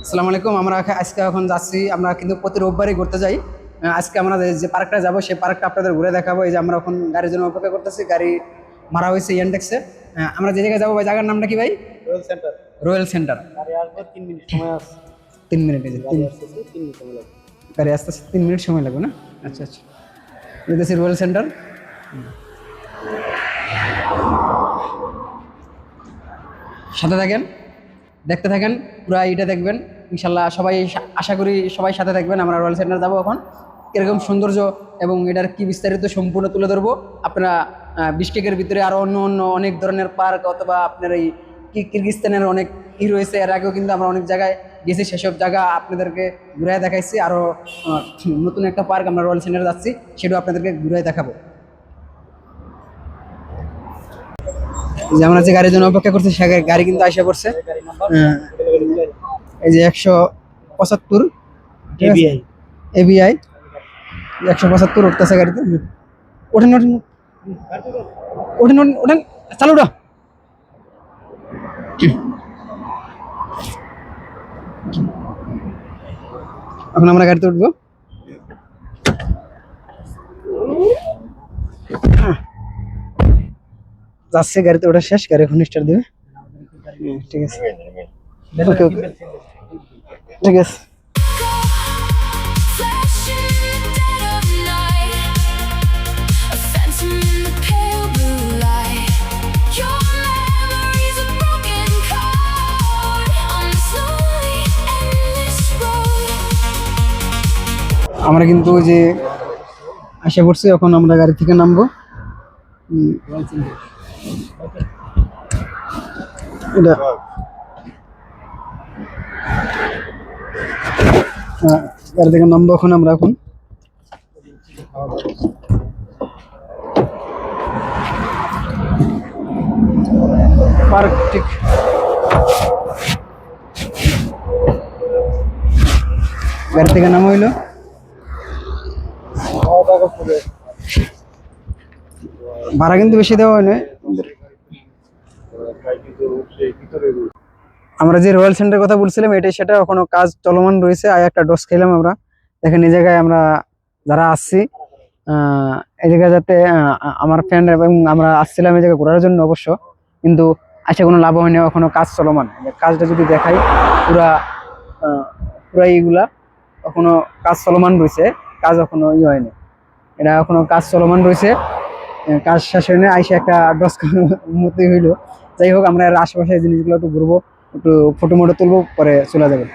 আসসালামু আলাইকুম। আমরা আজকে এখন যাচ্ছি, আমরা কিন্তু প্রতি রোববারই ঘুরতে যাই। আজকে আমরা যে পার্কটা যাব সেই পার্কটা আপনাদের ঘুরে দেখাবো। এই যে আমরা এখন গাড়ির জন্য অপেক্ষা করতেছি, গাড়ি মারা হয়েছে ইয়ানটেক্সে। আমরা যে জায়গায় যাবো ভাই, জায়গার নামটা কি ভাই? Royal centre. Royal centre. গাড়ি আসবে 3 মিনিট সময় আছে। 3 মিনিট, এই যে গাড়ি আসতেছে 3 মিনিট সময় লাগবে। গাড়ি আসতে আসতে 3 মিনিট সময় লাগবে না? আচ্ছা আচ্ছা, দেখতেছি রয়্যাল সেন্টার। সাথে থাকেন, দেখতে থাকেন, পুরো এটা দেখবেন ইনশাল্লাহ। সবাই আশা করি সবাই সাথে থাকবেন। আমরা রয়্যাল সেন্টার যাবো এখন, এরকম সৌন্দর্য এবং এটার কি বিস্তারিত সম্পূর্ণ তুলে ধরবো। আপনারা বিশকেকের ভিতরে আরও অন্য অন্য অনেক ধরনের পার্ক অথবা আপনার এই কিরগিজস্তানের অনেক রয়েছে। এর আগেও কিন্তু আমরা অনেক জায়গায় গেছি, সেসব জায়গা আপনাদেরকে ঘুরে দেখাইছি। আরও নতুন একটা পার্ক আমরা রয়্যাল সেন্টারে যাচ্ছি, সেটাও আপনাদেরকে ঘুরে দেখাবো। যে আমরা যে গাড়ির জন্য অপেক্ষা করছি, সে গাড়ি কিন্তু আসে পড়ছে। গাড়ি নাম্বার এই যে 175 এবিআই। এবিআই 175 উঠতেছে গাড়িতে। ওঠেন ওঠেন ওঠেন ওঠেন ওঠেন, চালু ওঠা। এখন আমরা গাড়িতে উঠবো। যাচ্ছে, গাড়িতে ওঠা শেষ, গাড়ি এখন স্টার্ট দিবে। ঠিক আছে, ওকে ওকে, ঠিক আছে। আমরা কিন্তু ওই যে আসে পড়ছি, এখন আমরা গাড়ি থেকে নামবো। এটা গাড়ি থেকে নামবো এখন আমরা। এখন পার্ক ঠিক গাড়ি থেকে নামা হইলো। ভাড়া কিন্তু বেশি দেওয়া হয় না। আমরা যে রয়্যাল সেন্টার কথা বলছিলাম, এটাই সেটা, এখনো কাজ চলমান রয়েছে। আর একটা ডোজ খেলাম আমরা। দেখেন এই জায়গায় আমরা যারা আসছি, এই জায়গায় যাতে আমার ফ্রেন্ড এবং আমরা আসছিলাম এই জায়গায় ঘোরার জন্য অবশ্য, কিন্তু আসে কোনো লাভ হয়নি, এখনো কাজ চলমান। কাজটা যদি দেখাই, পুরা পুরা এইগুলা এখনো কাজ চলমান রয়েছে, কাজ এখনো হয়নি। এটা এখনো কাজ চলমান রয়েছে, কাজ শেষ হয়নি। আইসে একটা ডস মতোই হইলো। যাই হোক, আমরা আশেপাশে জিনিসগুলো একটু ঘুরবো, একটু ফটো মটো তুলবো, পরে চলে যাবো।